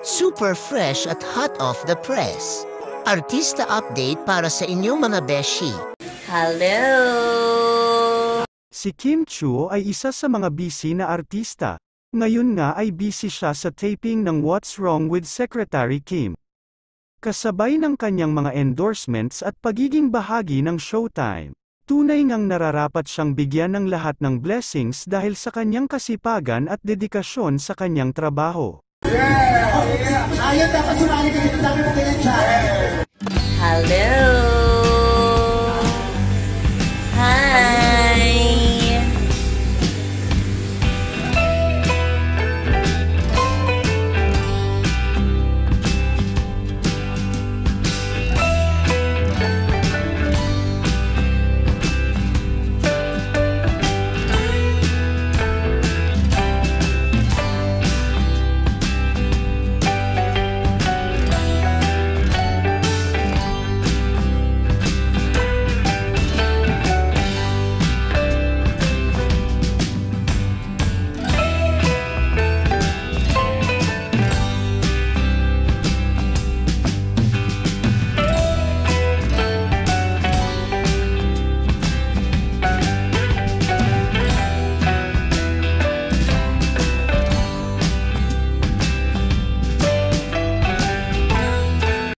Super fresh at hot off the press. Artista update para sa inyong mga beshi. Hello! Si Kim Chiu ay isa sa mga busy na artista. Ngayon nga ay busy siya sa taping ng What's Wrong with Secretary Kim. Kasabay ng kanyang mga endorsements at pagiging bahagi ng Showtime. Tunay ngang nararapat siyang bigyan ng lahat ng blessings dahil sa kanyang kasipagan at dedikasyon sa kanyang trabaho. Ayaw dapat sumali ka dito, dami mo ganyan siya. Hello!